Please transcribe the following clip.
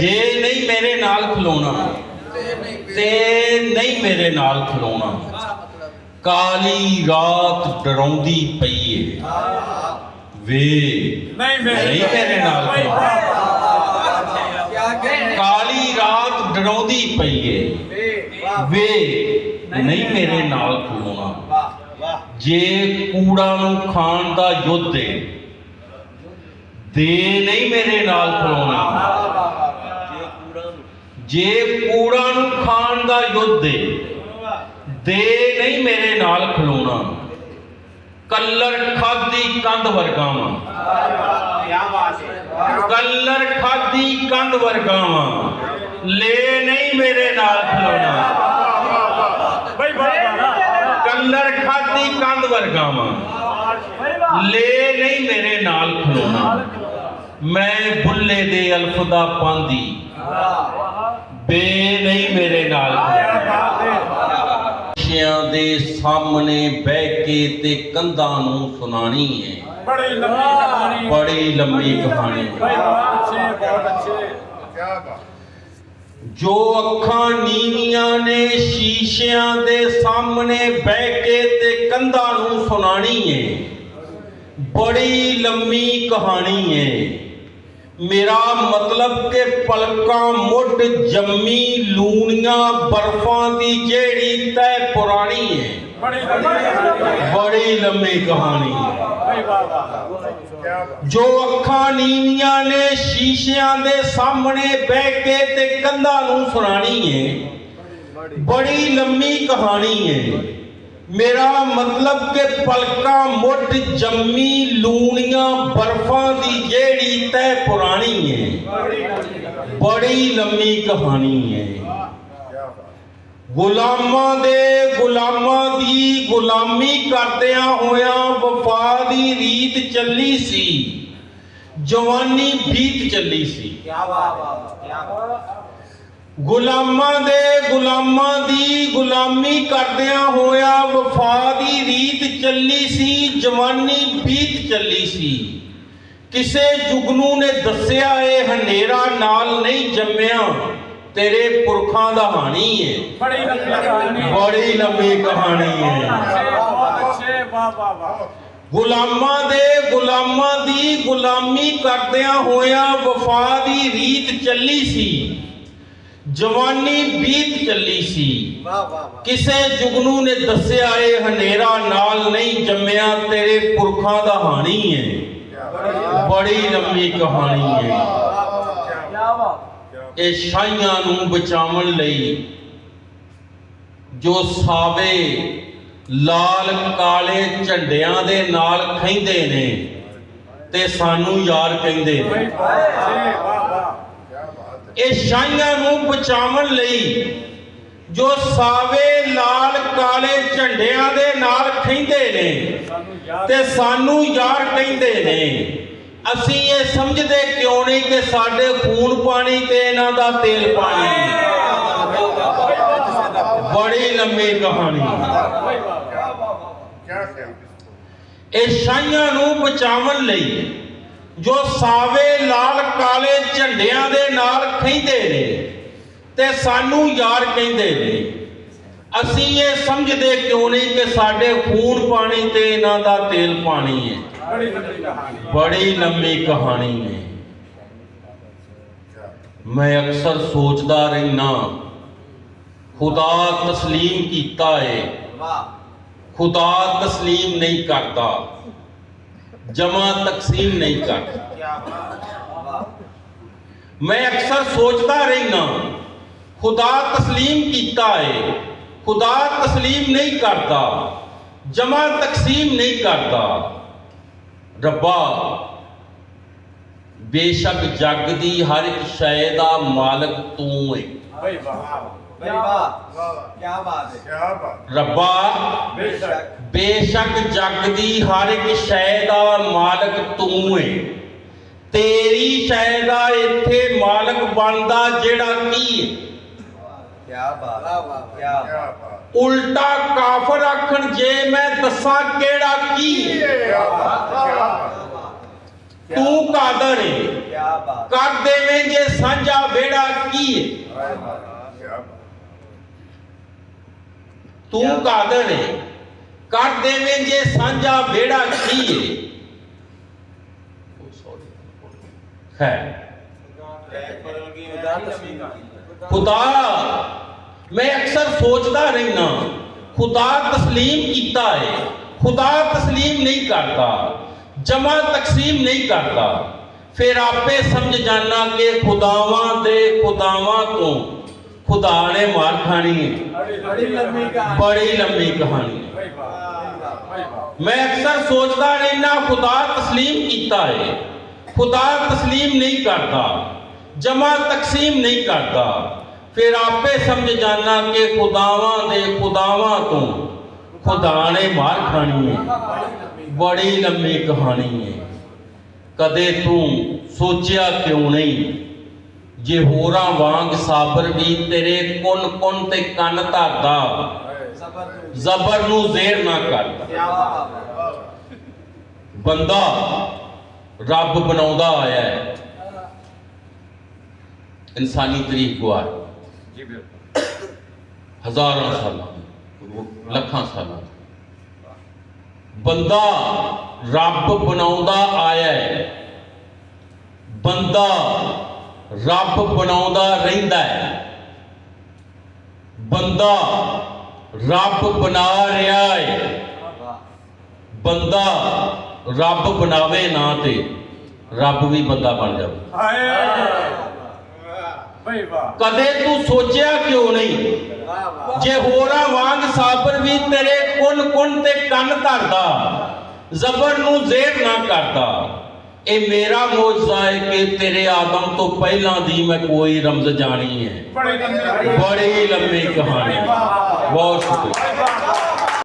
जे नहीं मेरे नाल खलोना ते नहीं मेरे नाल खलोना। काली रात डराउंदी पई है वे नहीं मेरे नाल खलोना। काली रात डराउंदी पई है वे नहीं मेरे नाल खलोना। जे कूड़ा नूं खाण दा युद्ध है दे नहीं मेरे नाल खलोना। जे कूड़ा नूं खाण दा युद्ध है दे नहीं मेरे नाल खलोना। कल्लर खादी कंध वर्गा वां कल्लर खादी कंध वर्गा वां ले नहीं मेरे नाल खलोना। कल्लर खादी कंध वर्गा वां ले नहीं मेरे नाल खलोना। मैं बुल्ले दे अल्फदा पांदी बे नहीं मेरे नाल दे सामने बह के ते कंधा नूं सुनानी है बड़ी लंबी कहानी। जो अखां नीवियां ने शीशियां दे सामने बह के ते कंधा नूं सुनानी है बड़ी लंबी कहानी है। मेरा मतलब के पलकां मुड जम्मी लूनियां बर्फां दी जेड़ी तय पुरानी है बड़ी लंबी कहानी है। जो अखां नीवियां ने शीशियां दे सामने बह के ते कंधा नूं सुनानी है बड़ी लंबी कहानी है। मेरा मतलब के पलकां मुड जम्मी लूनियां बर्फां दी जेड़ी तय पुरानी है बड़ी लंबी कहानी है। गुलामां दे गुलामां दी गुलामी करदियां होया वफा दी रीत चली सी जवानी बीत चली सी। गुलामां दे गुलामां दी गुलामी करदियां होया वफा दी रीत चली सी जवानी बीत चली सी। किसे जुगनू ने दस्सिया ए हनेरा नाल नहीं जम्मिया तेरे पुरखां दा हानी है बड़ी लंबी कहानी है। गुलामां दे गुलामां दी गुलामी करदियां होया वफा दी रीत चली सी जवानी बीत चली सी। किसे जुगनू ने दस्सिया ए हनेरा नाल नहीं जम्मिया तेरे पुरखां दा हानी है बड़ी लंबी कहानी है। ए शाहियां नूं बचावन लई जो सावे लाल काले झंडियां दे नाल खैंदे ने ते सानू यार कहंदे ने। ए शाहियां नूं बचावन लई जो सावे लाल काले झंडियां दे नाल खैंदे ने ते सानू यार कहंदे ने। असीं ये समझदे क्यों नहीं कि साडे खून पानी ते इन्हां दा तेल पानी बड़ी लंबी कहानी। ए शाहियां नूं बचावन लई जो सावे लाल काले झंडियां दे नाल खैंदे ने ते सानू यार कहंदे ने। असीं ये समझदे क्यों नहीं कि साडे खून पानी ते इन्हां दा तेल पानी है बड़ी लंबी कहानी है। मैं अक्सर सोचदा रहना खुदा तस्लीम कीता है खुदा तस्लीम नहीं करता जमा तकसीम नहीं करता। मैं अक्सर सोचता रहना खुदा तस्लीम कीता है खुदा तस्लीम नहीं करता जमा तकसीम नहीं करता। रब्बा बेशक जग दी हर एक शै दा मालक तू है। रब्बा बेशक जग दी हर एक शै दा मालक तू है। तेरी शै दा इत्थे मालक बनदा जेड़ा की है। क्या बात उल्टा काफर आखण जे मैं दसा केड़ा की ਤੂੰ ਕਾਦਰ ਏ ਕਰ ਦੇਵੇਂ ਜੇ ਸਾਂਝਾ ਵਿਹੜਾ ਕੀ ਏ ਤੂੰ ਕਾਦਰ ਏ ਕਰ ਦੇਵੇਂ ਜੇ ਸਾਂਝਾ ਵਿਹੜਾ ਕੀ ਏ ਹੈ खुदा मैं अक्सर सोचता रहना खुदा तस्लीम कीता है खुदा तस्लीम नहीं करता जमा तकसीम नहीं करता फिर आपे समझ जाना कि खुदावां दे खुदावां तो खुदा ने मार खानी है बड़ी लंबी कहानी है मैं अक्सर सोचता रहना खुदा तस्लीम कीता है खुदा तस्लीम नहीं करता जमा तकसीम नहीं करता फिर आपे समझ जाना कि खुदावां दे खुदावां तो खुदा ने मार खानी है बड़ी लंबी कहानी है कदे तू सोचिया क्यों नहीं जे होरां वांग साबर भी तेरे कुन कुन ते कन धरदा जबर नू ज़ेर ना करदा बंदा रब बनाउंदा आया है इंसानी तरीक गुआर हजारों साल लखां साल बंदा रब बनाउंदा आया है बंदा रब बनाउंदा रहिंदा है बंदा रब बना रहा है बंदा रब बनावे ना ते रब भी बंदा बन जाए कदे तू सोचिया क्यों नहीं जे होरा वांग साबर भी तेरे कुन कुन ते कन धरदा जबर नू ज़ेर ना करदा ए मेरा मौजज़ा है कि तेरे आदम तो पहला दी मैं कोई रमज जानी है बड़ी लंबी कहानी बहुत शुक्रिया।